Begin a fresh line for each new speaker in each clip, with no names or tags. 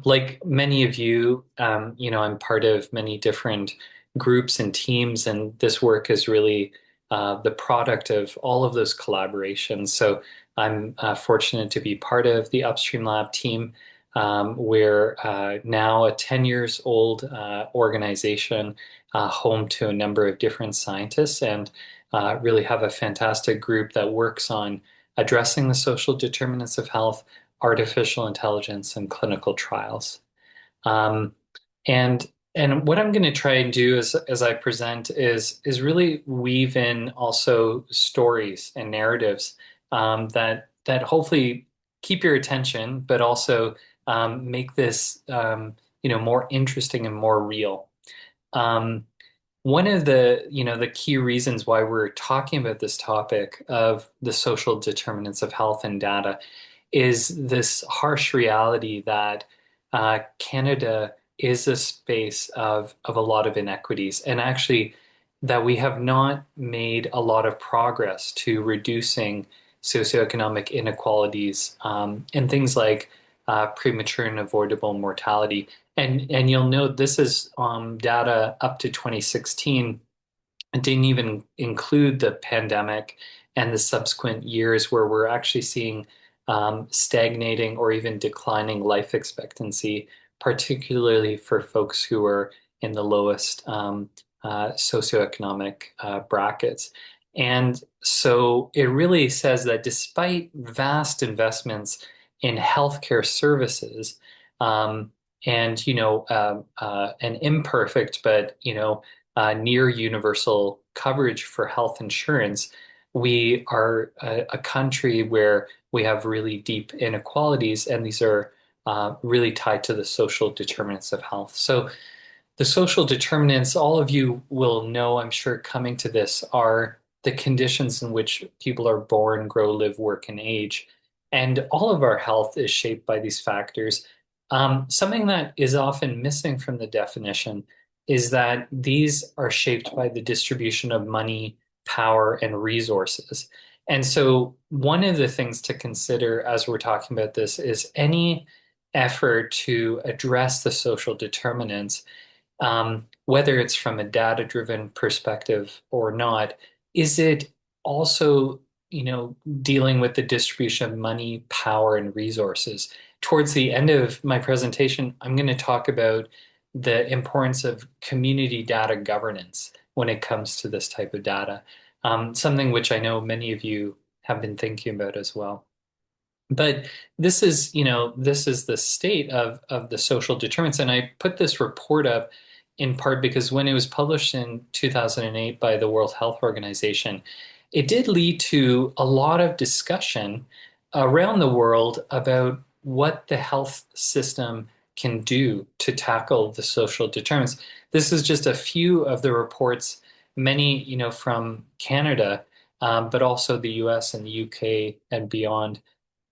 Like many of you, I'm part of many different groups and teams, and this work is really the product of all of those collaborations. So I'm fortunate to be part of the Upstream Lab team. We're now a 10 years old organization, home to a number of different scientists, and really have a fantastic group that works on addressing the social determinants of health, artificial intelligence, and clinical trials. Um, and and what I'm going to try and do as I present is really weave in also stories and narratives that hopefully keep your attention, but also make this more interesting and more real. Um, One of the key reasons why we're talking about this topic of the social determinants of health and data is this harsh reality that Canada is a space of a lot of inequities, and actually that we have not made a lot of progress to reducing socioeconomic inequalities, and things like premature and avoidable mortality. And you'll note this is data up to 2016. It didn't even include the pandemic and the subsequent years where we're actually seeing stagnating or even declining life expectancy, particularly for folks who are in the lowest socioeconomic brackets. And so it really says that despite vast investments in healthcare services, um, and an imperfect but near universal coverage for health insurance, we are a country where we have really deep inequalities, and these are really tied to the social determinants of health. So the social determinants, all of you will know, I'm sure, coming to this, are the conditions in which people are born, grow, live, work, and age. And all of our health is shaped by these factors. Something that is often missing from the definition is that these are shaped by the distribution of money, power, and resources. And so, one of the things to consider as we're talking about this is any effort to address the social determinants, whether it's from a data-driven perspective or not, is it also, dealing with the distribution of money, power, and resources? Towards the end of my presentation, I'm going to talk about the importance of community data governance when it comes to this type of data, something which I know many of you have been thinking about as well. But this is the state of the social determinants. And I put this report up in part because when it was published in 2008 by the World Health Organization, it did lead to a lot of discussion around the world about what the health system can do to tackle the social determinants. This is just a few of the reports, many, from Canada, but also the US and the UK and beyond,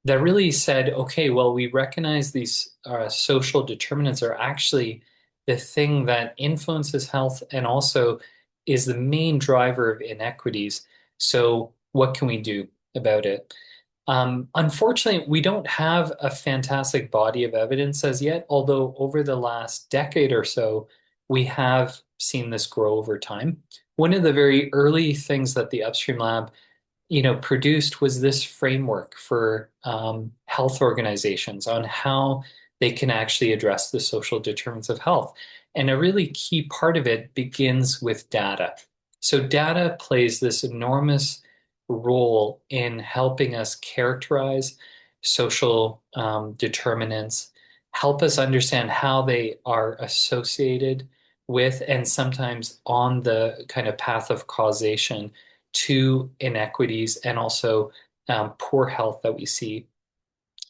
that really said, okay, well, we recognize these social determinants are actually the thing that influences health and also is the main driver of inequities. So, what can we do about it? Unfortunately, we don't have a fantastic body of evidence as yet, although over the last decade or so, we have seen this grow over time. One of the very early things that the Upstream Lab produced was this framework for health organizations on how they can actually address the social determinants of health. And a really key part of it begins with data. So data plays this enormous role in helping us characterize social determinants, help us understand how they are associated with and sometimes on the kind of path of causation to inequities and also poor health that we see.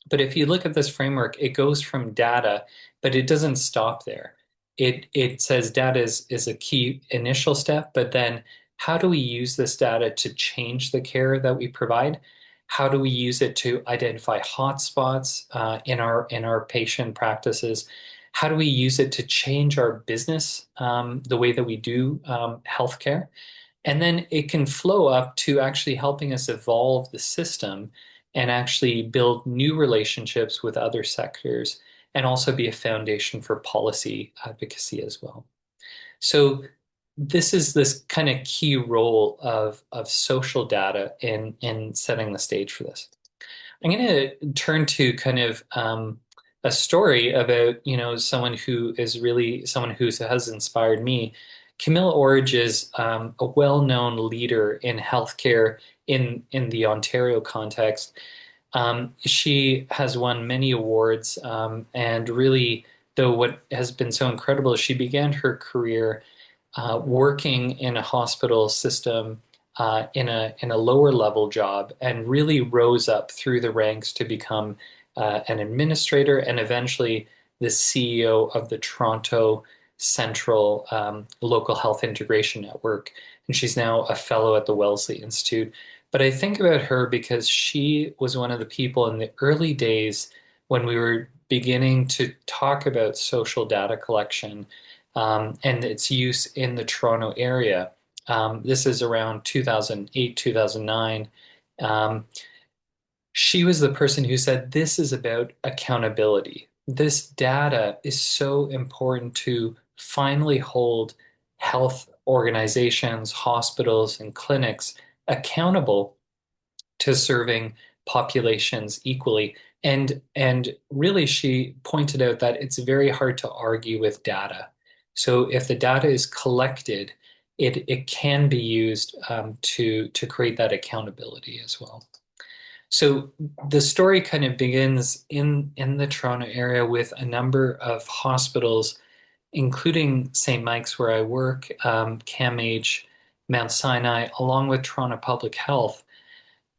But if you look at this framework, it goes from data, but it doesn't stop there. It says data is a key initial step, but then how do we use this data to change the care that we provide? How do we use it to identify hotspots in our patient practices? How do we use it to change our business, the way that we do healthcare? And then it can flow up to actually helping us evolve the system and actually build new relationships with other sectors and also be a foundation for policy advocacy as well. So this is this kind of key role of social data in setting the stage for this. I'm going to turn to kind of a story about, someone who is really someone who has inspired me. Camilla Orridge is a well-known leader in healthcare in the Ontario context. She has won many awards, and really, though, what has been so incredible is she began her career working in a hospital system in a lower level job and really rose up through the ranks to become an administrator and eventually the CEO of the Toronto Central Local Health Integration Network. And she's now a fellow at the Wellesley Institute. But I think about her because she was one of the people in the early days when we were beginning to talk about social data collection and its use in the Toronto area. This is around 2008, 2009. She was the person who said, this is about accountability. This data is so important to finally hold health organizations, hospitals, and clinics accountable to serving populations equally. And really, she pointed out that it's very hard to argue with data. So if the data is collected, it can be used to create that accountability as well. So the story kind of begins in the Toronto area with a number of hospitals, including St. Mike's where I work, CAMH, Mount Sinai, along with Toronto Public Health,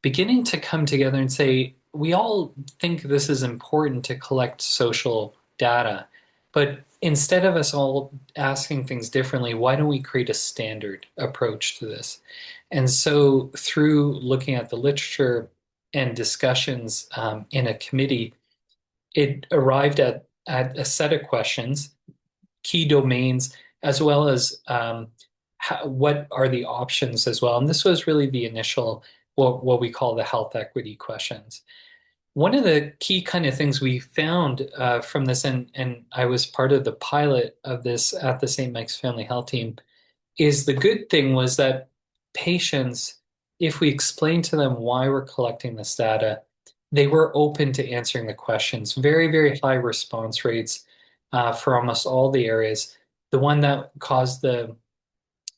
beginning to come together and say, we all think this is important to collect social data, but instead of us all asking things differently, why don't we create a standard approach to this? And so through looking at the literature and discussions in a committee, it arrived at a set of questions, key domains, as well as what are the options as well. And this was really the initial, what we call the health equity questions. One of the key kind of things we found from this, and I was part of the pilot of this at the St. Mike's Family Health Team, is the good thing was that patients, if we explained to them why we're collecting this data, they were open to answering the questions. Very, very high response rates for almost all the areas. The one that caused the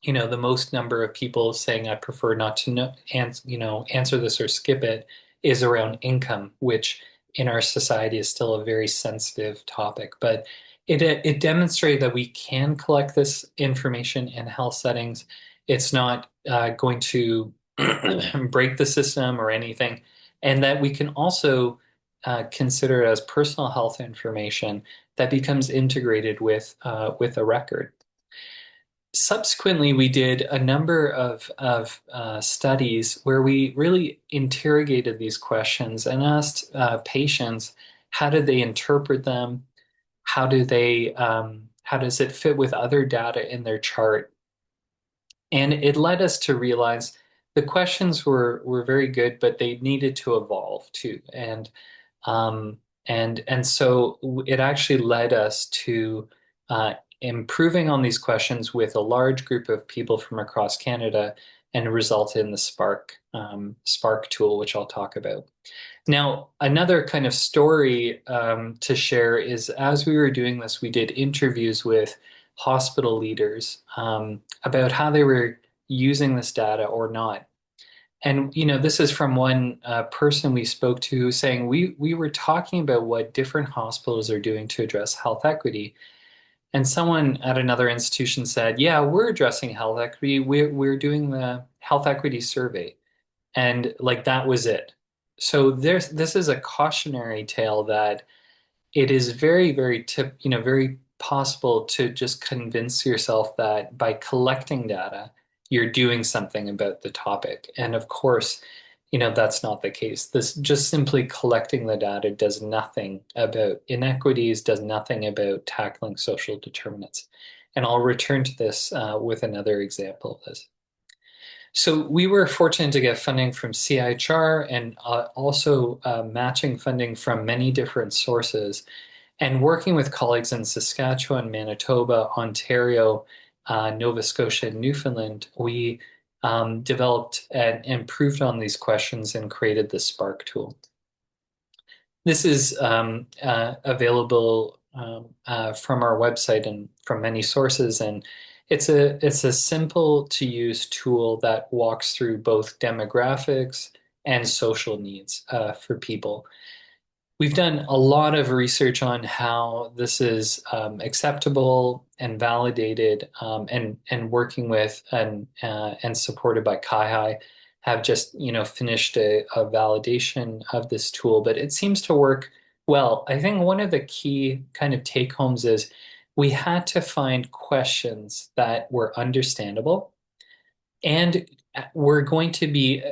most number of people saying I prefer not to know, answer this or skip it is around income, which in our society is still a very sensitive topic. But it demonstrated that we can collect this information in health settings. It's not going to break the system or anything, and that we can also consider it as personal health information that becomes integrated with a record. Subsequently, we did a number of studies where we really interrogated these questions and asked patients, how did they interpret them? How does it fit with other data in their chart? And it led us to realize the questions were very good, but they needed to evolve too. And so it actually led us to improving on these questions with a large group of people from across Canada, and resulted in the Spark tool, which I'll talk about. Now, another kind of story to share is as we were doing this, we did interviews with hospital leaders about how they were using this data or not. And this is from one person we spoke to who was saying we were talking about what different hospitals are doing to address health equity. And someone at another institution said, yeah, we're addressing health equity. We're doing the health equity survey. And like that was it. So this is a cautionary tale that it is very, very very possible to just convince yourself that by collecting data, you're doing something about the topic. And of course, that's not the case. This just simply collecting the data does nothing about inequities, does nothing about tackling social determinants. And I'll return to this with another example of this. So we were fortunate to get funding from CIHR and also matching funding from many different sources. And working with colleagues in Saskatchewan, Manitoba, Ontario, Nova Scotia, and Newfoundland, we developed and improved on these questions and created the Spark tool. This is available from our website and from many sources, and it's a simple to use tool that walks through both demographics and social needs for people. We've done a lot of research on how this is acceptable and validated, and working with and supported by CIHR have just finished a validation of this tool, but it seems to work well. I think one of the key kind of take homes is we had to find questions that were understandable, and we're going to be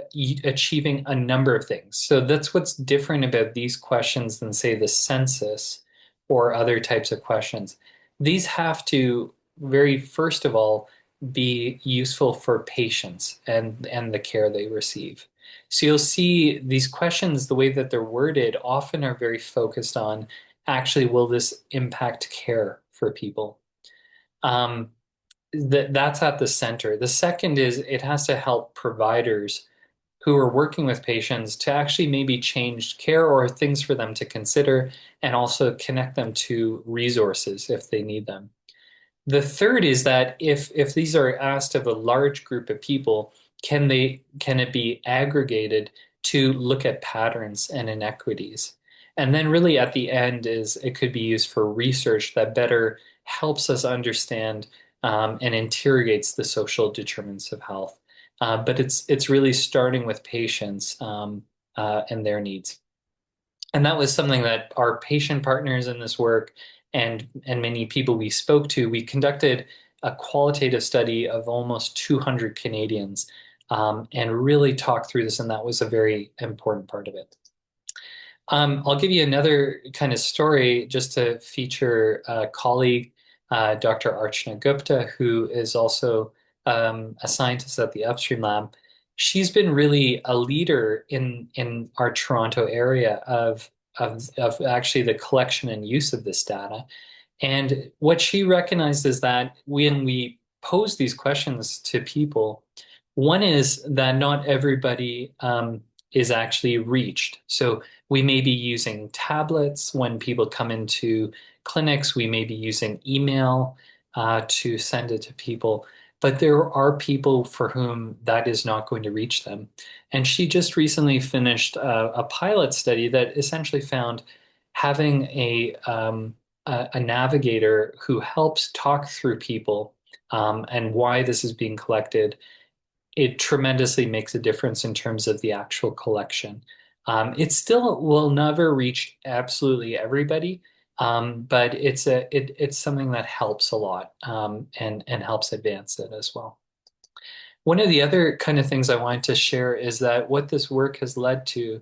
achieving a number of things. So that's what's different about these questions than, say, the census or other types of questions. These have to, very first of all, be useful for patients and the care they receive. So you'll see these questions, the way that they're worded, often are very focused on actually, will this impact care for people? Um, that's at the center. The second is it has to help providers who are working with patients to actually maybe change care or things for them to consider, and also connect them to resources if they need them. The third is that if these are asked of a large group of people, can it be aggregated to look at patterns and inequities? And then really at the end is it could be used for research that better helps us understand and interrogates the social determinants of health. But it's really starting with patients and their needs. And that was something that our patient partners in this work and many people we spoke to, we conducted a qualitative study of almost 200 Canadians and really talked through this, and that was a very important part of it. I'll give you another kind of story just to feature a colleague, Dr. Archana Gupta, who is also a scientist at the Upstream Lab. She's been really a leader in our Toronto area of actually the collection and use of this data. And what she recognized is that when we pose these questions to people, one is that not everybody is actually reached. So we may be using tablets when people come into clinics. We may be using email to send it to people. But there are people for whom that is not going to reach them. And she just recently finished a pilot study that essentially found having a navigator who helps talk through people and why this is being collected, it tremendously makes a difference in terms of the actual collection. It still will never reach absolutely everybody, but it's something that helps a lot and helps advance it as well. One of the other kind of things I wanted to share is that what this work has led to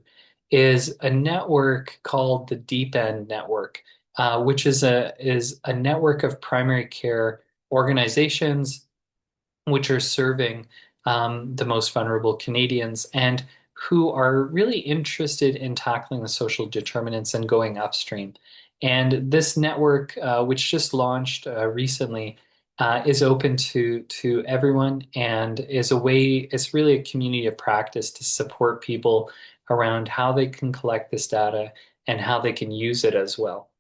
is a network called the Deep End Network, which is a network of primary care organizations which are serving the most vulnerable Canadians and who are really interested in tackling the social determinants and going upstream. And this network, which just launched recently, is open to everyone and is a way, it's really a community of practice to support people around how they can collect this data and how they can use it as well.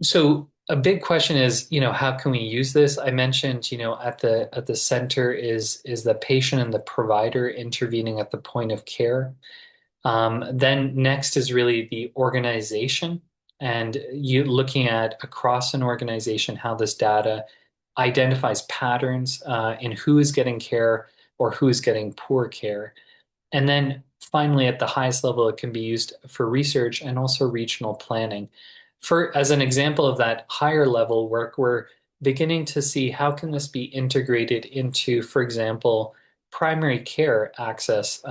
So a big question is, how can we use this? I mentioned, at the center is the patient and the provider intervening at the point of care. Then next is really the organization, and you looking at across an organization how this data identifies patterns in who is getting care or who is getting poor care. And then finally, at the highest level, it can be used for research and also regional planning. As an example of that higher level work, we're beginning to see how can this be integrated into, for example, primary care access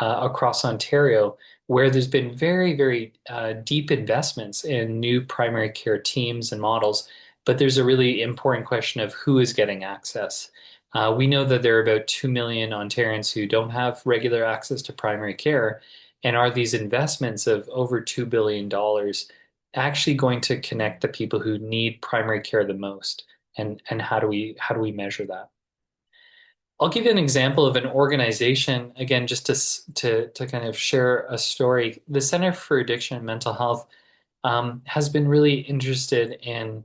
across Ontario, where there's been very, very deep investments in new primary care teams and models, but there's a really important question of who is getting access. We know that there are about 2 million Ontarians who don't have regular access to primary care, and are these investments of over $2 billion actually going to connect the people who need primary care the most? And how do we measure that? I'll give you an example of an organization, again, just to kind of share a story. The Center for Addiction and Mental Health has been really interested in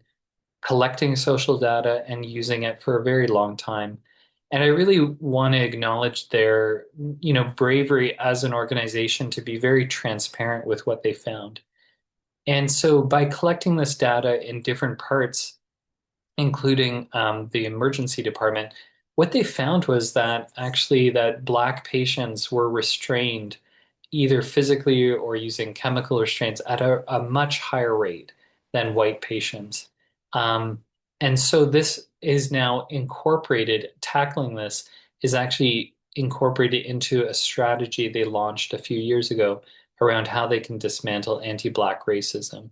collecting social data and using it for a very long time. And I really want to acknowledge their, bravery as an organization to be very transparent with what they found. And so by collecting this data in different parts, including the emergency department, what they found was that actually that Black patients were restrained either physically or using chemical restraints at a much higher rate than white patients. Um, and so this is now incorporated, tackling this is actually incorporated into a strategy they launched a few years ago around how they can dismantle anti-Black racism.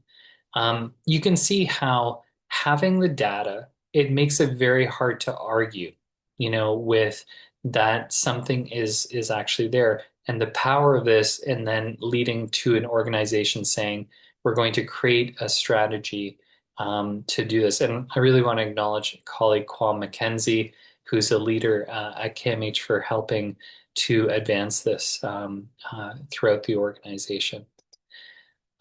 You can see how having the data, it makes it very hard to argue, with that something is actually there. And the power of this, and then leading to an organization saying, we're going to create a strategy to do this. And I really want to acknowledge colleague Kwame McKenzie, who's a leader at KMH for helping to advance this throughout the organization.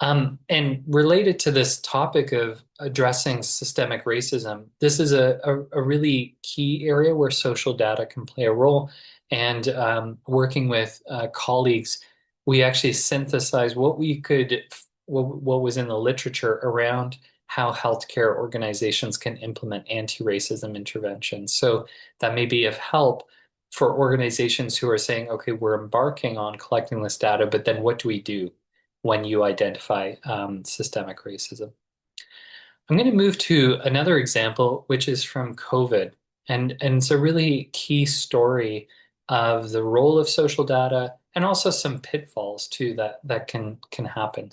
And related to this topic of addressing systemic racism, this is a really key area where social data can play a role. And working with colleagues, we actually synthesized what was in the literature around how healthcare organizations can implement anti-racism interventions. So that may be of help for organizations who are saying, okay, we're embarking on collecting this data, but then what do we do when you identify systemic racism? I'm going to move to another example, which is from COVID. And it's a really key story of the role of social data and also some pitfalls too that can happen.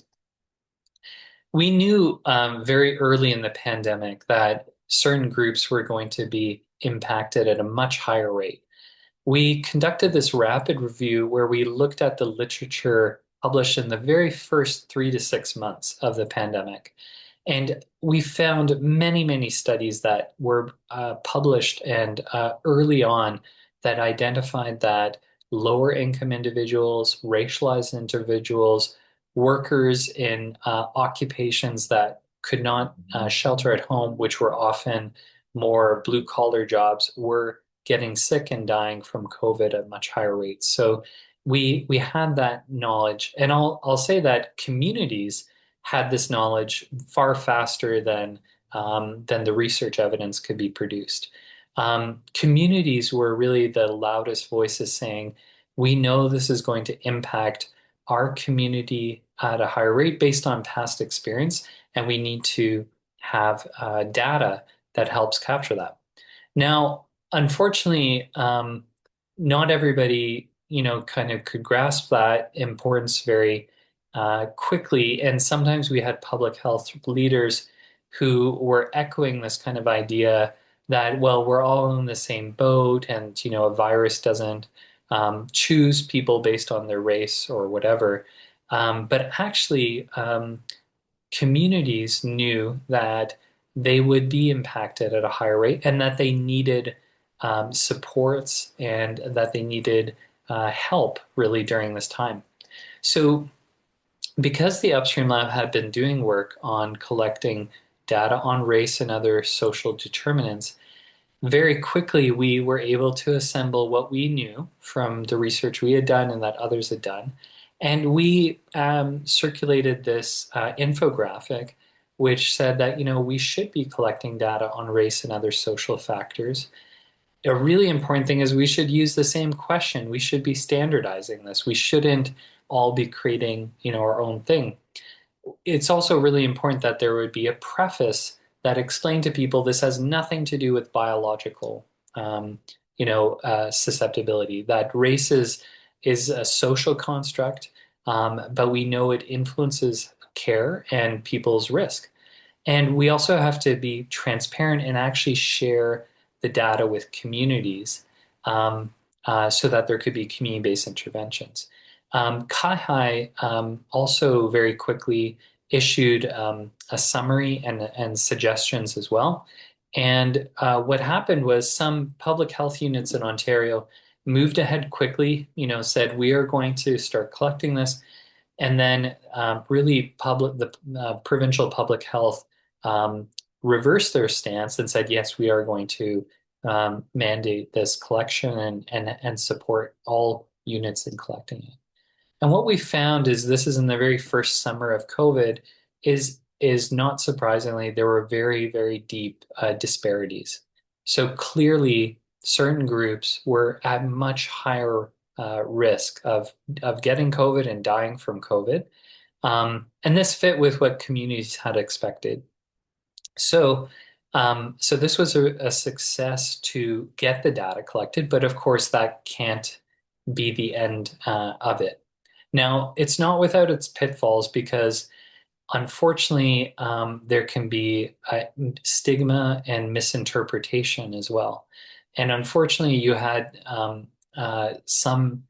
We knew very early in the pandemic that certain groups were going to be impacted at a much higher rate. We conducted this rapid review where we looked at the literature published in the very first 3 to 6 months of the pandemic. And we found many, many studies that were published and early on that identified that lower income individuals, racialized individuals, workers in occupations that could not shelter at home, which were often more blue collar jobs, were getting sick and dying from COVID at much higher rates. So we had that knowledge, and I'll say that communities had this knowledge far faster than the research evidence could be produced. Communities were really the loudest voices saying, we know this is going to impact our community at a higher rate based on past experience, and we need to have data that helps capture that. Now, unfortunately, not everybody, kind of could grasp that importance very quickly. And sometimes we had public health leaders who were echoing this kind of idea that, well, we're all in the same boat, and a virus doesn't choose people based on their race or whatever. But actually, communities knew that they would be impacted at a higher rate and that they needed supports and that they needed help really during this time. So because the Upstream Lab had been doing work on collecting data on race and other social determinants, very quickly we were able to assemble what we knew from the research we had done and that others had done. And we circulated this infographic, which said that, we should be collecting data on race and other social factors. A really important thing is we should use the same question. We should be standardizing this. We shouldn't all be creating, our own thing. It's also really important that there would be a preface that explained to people this has nothing to do with biological, susceptibility. That race is a social construct, but we know it influences care and people's risk. And we also have to be transparent and actually share the data with communities so that there could be community-based interventions. CIHR also very quickly issued a summary and suggestions as well. And what happened was some public health units in Ontario moved ahead quickly, said we are going to start collecting this. And then really the provincial public health um, reversed their stance and said, yes, we are going to mandate this collection and support all units in collecting it. And what we found is this is in the very first summer of COVID is not surprisingly, there were very, very deep disparities. So clearly, certain groups were at much higher risk of getting COVID and dying from COVID. And this fit with what communities had expected. So, so this was a success to get the data collected, but of course that can't be the end of it. Now, it's not without its pitfalls because unfortunately, there can be stigma and misinterpretation as well. And unfortunately, you had some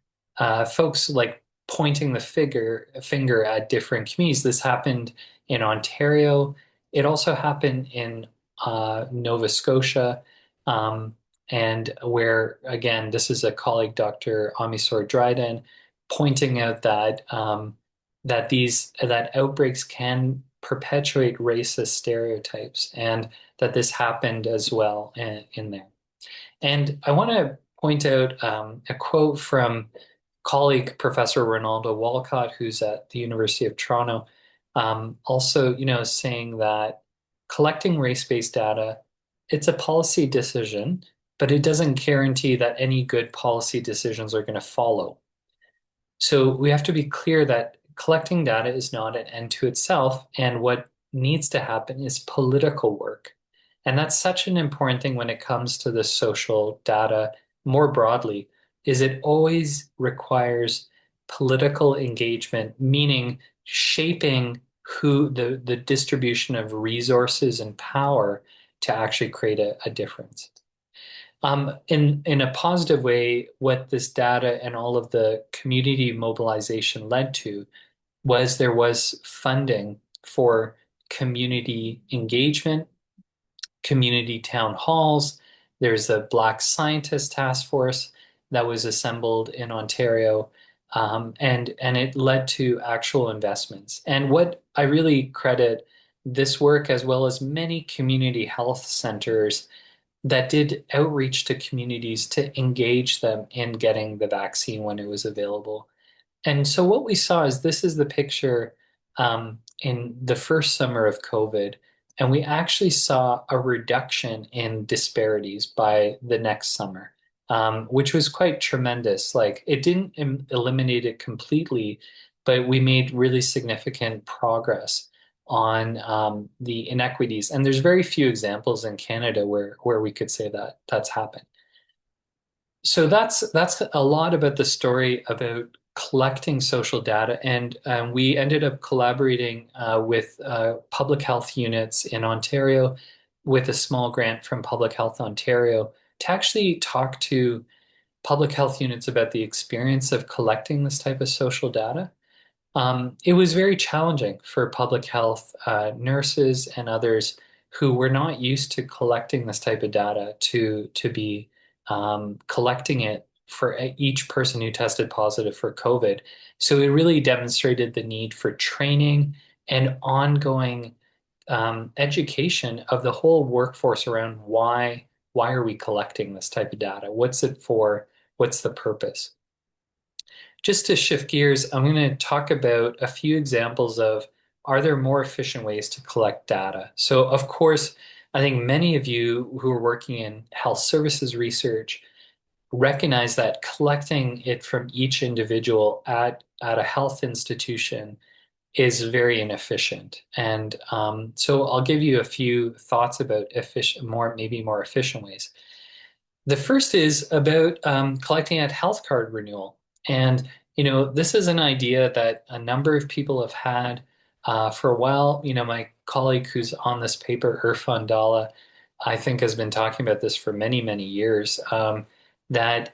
folks like pointing the finger at different communities. This happened in Ontario. It also happened in Nova Scotia, and where again, this is a colleague, Dr. Amisor Dryden, pointing out that that outbreaks can perpetuate racist stereotypes, and that this happened as well in there. And I want to point out a quote from colleague Professor Ronaldo Walcott, who's at the University of Toronto, also, saying that collecting race-based data, it's a policy decision, but it doesn't guarantee that any good policy decisions are going to follow. So we have to be clear that collecting data is not an end to itself, and what needs to happen is political work. And that's such an important thing when it comes to the social data more broadly, is it always requires political engagement, meaning shaping who the distribution of resources and power to actually create a difference. In a positive way, what this data and all of the community mobilization led to was there was funding for community engagement, community town halls. There's a Black Scientist Task Force that was assembled in Ontario, and it led to actual investments. And what I really credit this work, as well as many community health centers that did outreach to communities to engage them in getting the vaccine when it was available. And so what we saw is this is the picture in the first summer of COVID, and we actually saw a reduction in disparities by the next summer, which was quite tremendous. Like it didn't eliminate it completely, but we made really significant progress on the inequities. And there's very few examples in Canada where we could say that that's happened. So that's a lot about the story about collecting social data, and we ended up collaborating with public health units in Ontario with a small grant from Public Health Ontario to actually talk to public health units about the experience of collecting this type of social data. It was very challenging for public health nurses and others who were not used to collecting this type of data to be collecting it for each person who tested positive for COVID. So it really demonstrated the need for training and ongoing education of the whole workforce around why are we collecting this type of data? What's it for? What's the purpose? Just to shift gears, I'm going to talk about a few examples of are there more efficient ways to collect data? So, of course, I think many of you who are working in health services research recognize that collecting it from each individual at a health institution is very inefficient. And so I'll give you a few thoughts about maybe more efficient ways. The first is about collecting at health card renewal. And, this is an idea that a number of people have had for a while. My colleague who's on this paper, Irfan Dalla, I think has been talking about this for many, many years, that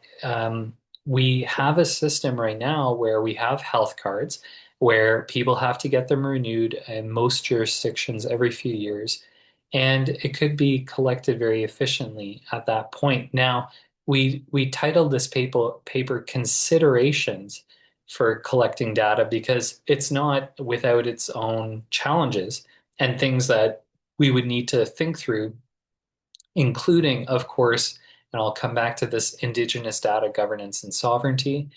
we have a system right now where we have health cards, where people have to get them renewed in most jurisdictions every few years. And it could be collected very efficiently at that point. Now, we titled this paper Considerations for Collecting Data because it's not without its own challenges and things that we would need to think through, including, of course, and I'll come back to this, Indigenous data governance and sovereignty,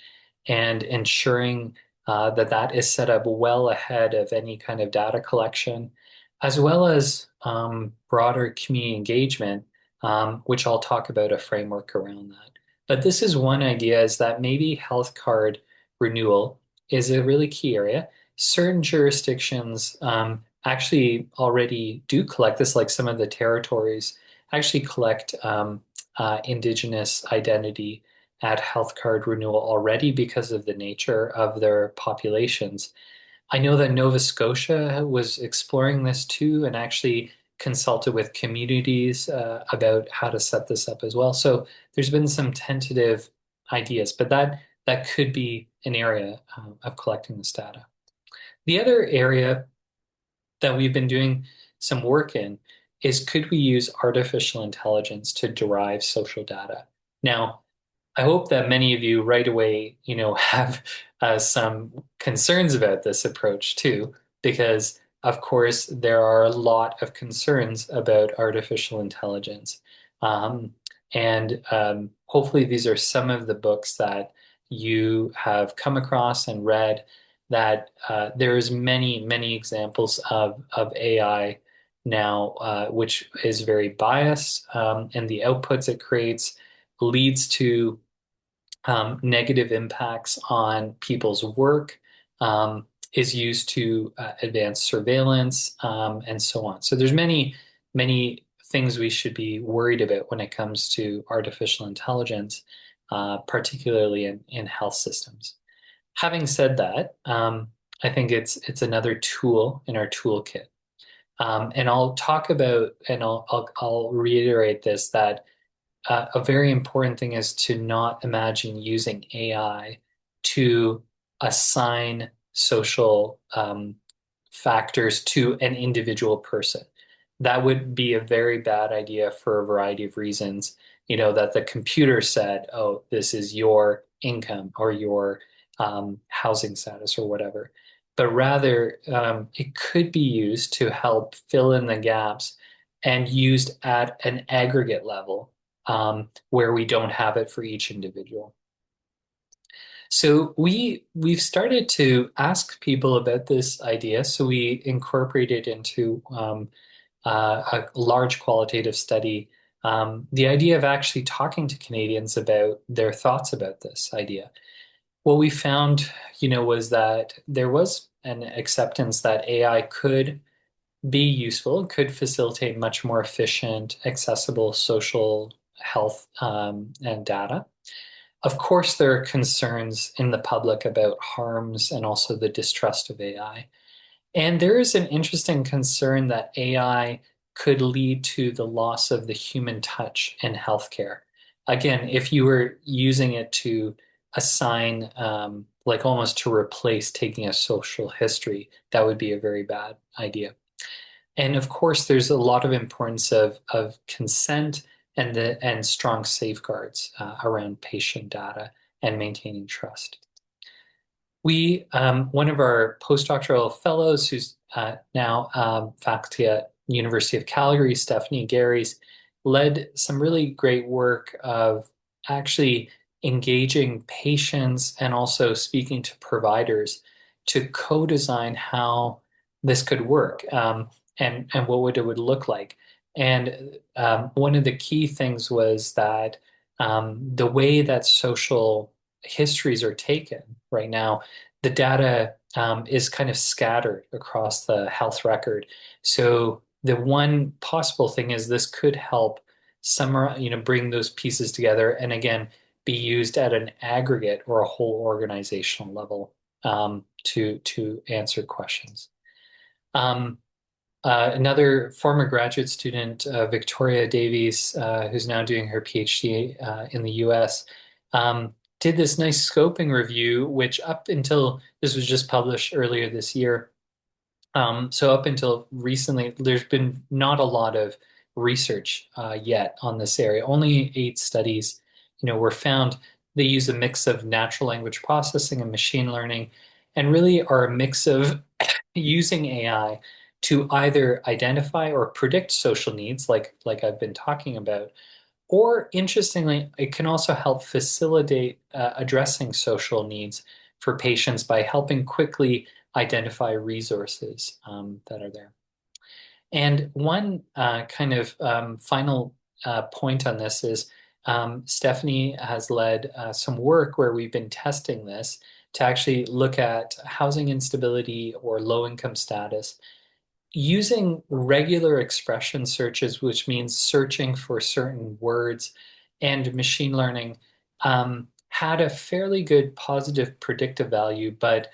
and ensuring that that is set up well ahead of any kind of data collection, as well as broader community engagement, which I'll talk about a framework around that. But this is one idea, is that maybe health card renewal is a really key area. Certain jurisdictions actually already do collect this, like some of the territories actually collect Indigenous identity at health card renewal already because of the nature of their populations. I know that Nova Scotia was exploring this too and actually consulted with communities about how to set this up as well. So there's been some tentative ideas, but that could be an area of collecting this data. The other area that we've been doing some work in is, could we use artificial intelligence to derive social data? Now, I hope that many of you right away, have some concerns about this approach too, because of course there are a lot of concerns about artificial intelligence. And hopefully these are some of the books that you have come across and read, that there's many, many examples of AI now, which is very biased, and the outputs it creates leads to negative impacts on people's work, is used to advance surveillance, and so on. So there's many, many things we should be worried about when it comes to artificial intelligence, particularly in health systems. Having said that, I think it's another tool in our toolkit. And I'll talk about, and I'll reiterate this, that a very important thing is to not imagine using AI to assign social factors to an individual person. That would be a very bad idea for a variety of reasons. That the computer said, oh, this is your income or your housing status or whatever. But rather, it could be used to help fill in the gaps and used at an aggregate level, where we don't have it for each individual. So we've started to ask people about this idea. So we incorporated into a large qualitative study the idea of actually talking to Canadians about their thoughts about this idea. What we found, was that there was an acceptance that AI could be useful, could facilitate much more efficient, accessible social health and data. Of course, there are concerns in the public about harms and also the distrust of AI. And there is an interesting concern that AI could lead to the loss of the human touch in healthcare. Again, if you were using it to assign, like almost to replace taking a social history, that would be a very bad idea. And of course, there's a lot of importance of consent and strong safeguards around patient data and maintaining trust. One of our postdoctoral fellows, who's now faculty at University of Calgary, Stephanie Garys, led some really great work of actually engaging patients and also speaking to providers to co-design how this could work, and what it would look like. And one of the key things was that the way that social histories are taken right now, the data is kind of scattered across the health record. So the one possible thing is this could help summarize, bring those pieces together, and again, be used at an aggregate or a whole organizational level to answer questions. Another former graduate student, Victoria Davies, who's now doing her PhD in the US, did this nice scoping review, which up until this was just published earlier this year. So up until recently, there's been not a lot of research yet on this area. Only 8 studies, were found. They use a mix of natural language processing and machine learning, and really are a mix of using AI to either identify or predict social needs, like I've been talking about, or interestingly, it can also help facilitate addressing social needs for patients by helping quickly identify resources that are there. And one kind of final point on this is Stephanie has led some work where we've been testing this to actually look at housing instability or low income status using regular expression searches, which means searching for certain words, and machine learning, had a fairly good positive predictive value, but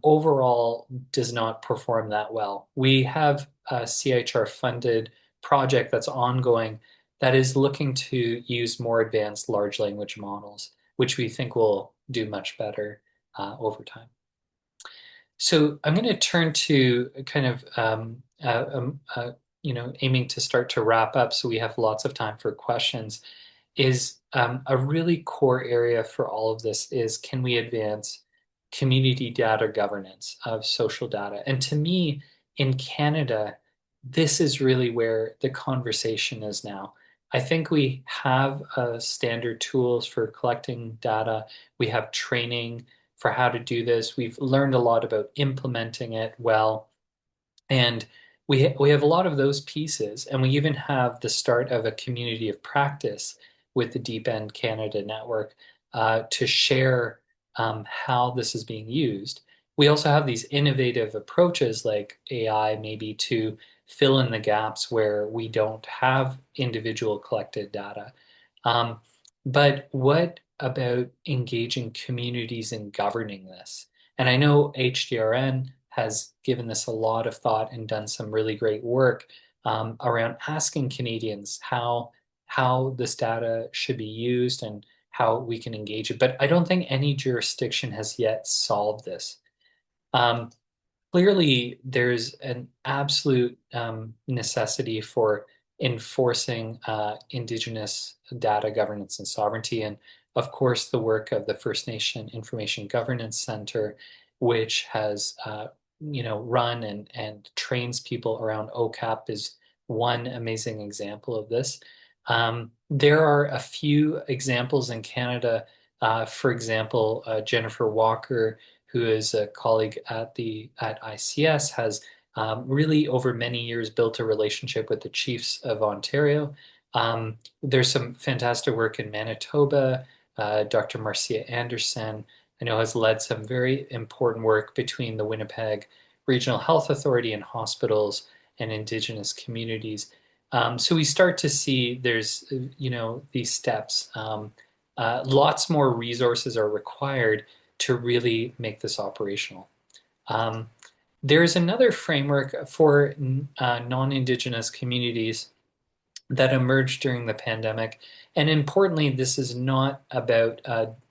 overall does not perform that well. We have a CIHR funded project that's ongoing that is looking to use more advanced large language models, which we think will do much better over time. So I'm going to turn to kind of aiming to start to wrap up, so we have lots of time for questions. Is a really core area for all of this is, can we advance community data governance of social data? And to me, in Canada, this is really where the conversation is now. I think we have standard tools for collecting data. We have training for how to do this. We've learned a lot about implementing it well. And we have a lot of those pieces. And we even have the start of a community of practice with the Deep End Canada Network to share how this is being used. We also have these innovative approaches like AI, maybe to fill in the gaps where we don't have individual collected data. But what about engaging communities in governing this? And I know HDRN has given this a lot of thought and done some really great work around asking Canadians how this data should be used and how we can engage it. But I don't think any jurisdiction has yet solved this. Clearly, there's an absolute necessity for enforcing Indigenous data governance and sovereignty. And of course, the work of the First Nation Information Governance Center, which has run and trains people around OCAP, is one amazing example of this. There are a few examples in Canada. For example, Jennifer Walker, who is a colleague at ICS, has really over many years built a relationship with the Chiefs of Ontario. There's some fantastic work in Manitoba. Dr. Marcia Anderson, I know, has led some very important work between the Winnipeg Regional Health Authority and hospitals and Indigenous communities. So we start to see there's, these steps. Lots more resources are required to really make this operational. There's another framework for non-Indigenous communities that emerged during the pandemic. And importantly, this is not about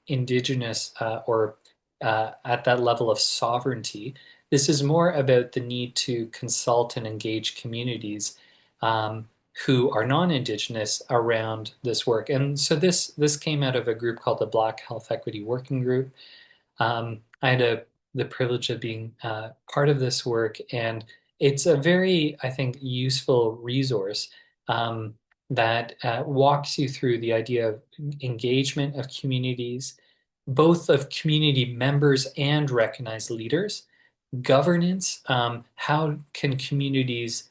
Indigenous or at that level of sovereignty. This is more about the need to consult and engage communities who are non-Indigenous around this work. And so this came out of a group called the Black Health Equity Working Group. I had the privilege of being part of this work, and it's a very, I think, useful resource that walks you through the idea of engagement of communities, both of community members and recognized leaders, governance, how can communities,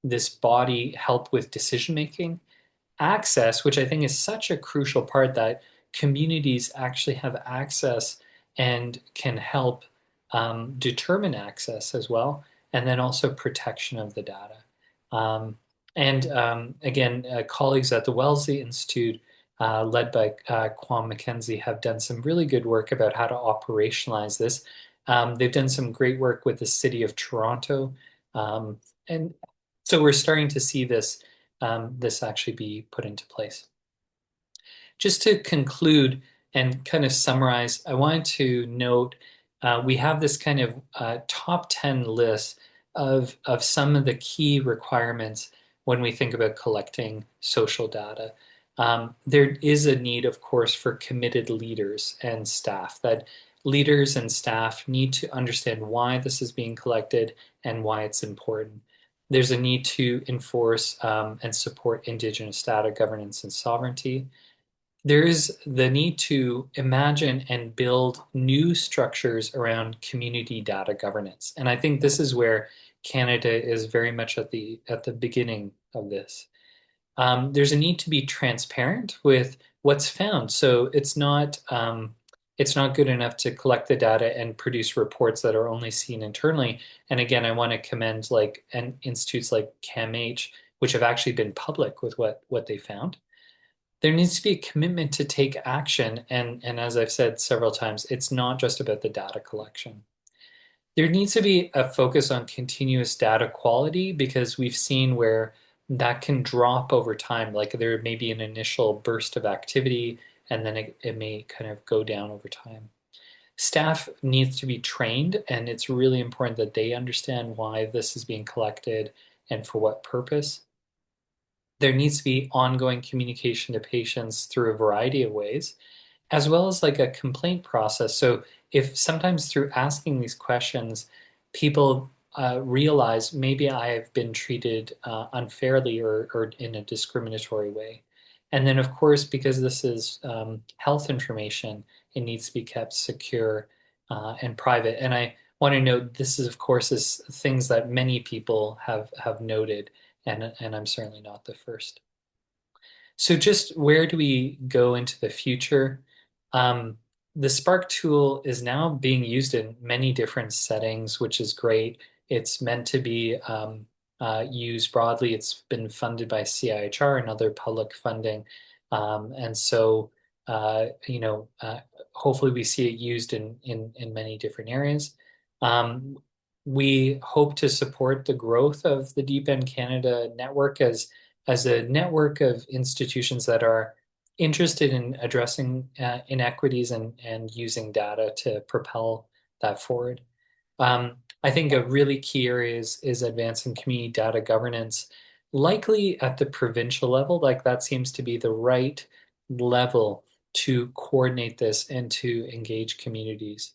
this body, help with decision making, access, which I think is such a crucial part, that communities actually have access and can help determine access as well, and then also protection of the data. Again, colleagues at the Wellesley Institute, led by Kwame McKenzie, have done some really good work about how to operationalize this. They've done some great work with the City of Toronto. And so we're starting to see this actually be put into place. Just to conclude, and kind of summarize, I wanted to note we have this kind of top 10 list of some of the key requirements when we think about collecting social data. There is a need, of course, for committed leaders and staff, that leaders and staff need to understand why this is being collected and why it's important. There's a need to enforce and support Indigenous data governance and sovereignty. There is the need to imagine and build new structures around community data governance. And I think this is where Canada is very much at the beginning of this. There's a need to be transparent with what's found. So it's not good enough to collect the data and produce reports that are only seen internally. And again, I want to commend institutes like CAMH, which have actually been public with what they found. There needs to be a commitment to take action, and as I've said several times, it's not just about the data collection. There needs to be a focus on continuous data quality because we've seen where that can drop over time. Like there may be an initial burst of activity and then it may kind of go down over time. Staff needs to be trained, and it's really important that they understand why this is being collected and for what purpose. There needs to be ongoing communication to patients through a variety of ways, as well as like a complaint process. So if sometimes through asking these questions, people realize maybe I have been treated unfairly or in a discriminatory way. And then, of course, because this is health information, it needs to be kept secure and private. And I want to note this is, of course, is things that many people have noted, and I'm certainly not the first. So just where do we go into the future? Um, the Spark tool is now being used in many different settings, which is great. It's meant to be used broadly. It's been funded by CIHR and other public funding. And so, hopefully we see it used in many different areas. We hope to support the growth of the Deep End Canada network as a network of institutions that are interested in addressing inequities and using data to propel that forward. I think a really key area is advancing community data governance, likely at the provincial level. Like that seems to be the right level to coordinate this and to engage communities.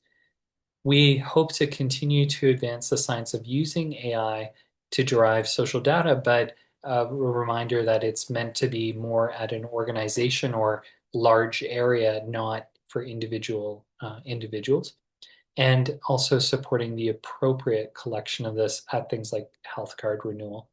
We hope to continue to advance the science of using AI to derive social data, but a reminder that it's meant to be more at an organization or large area, not for individuals, and also supporting the appropriate collection of this at things like health card renewal.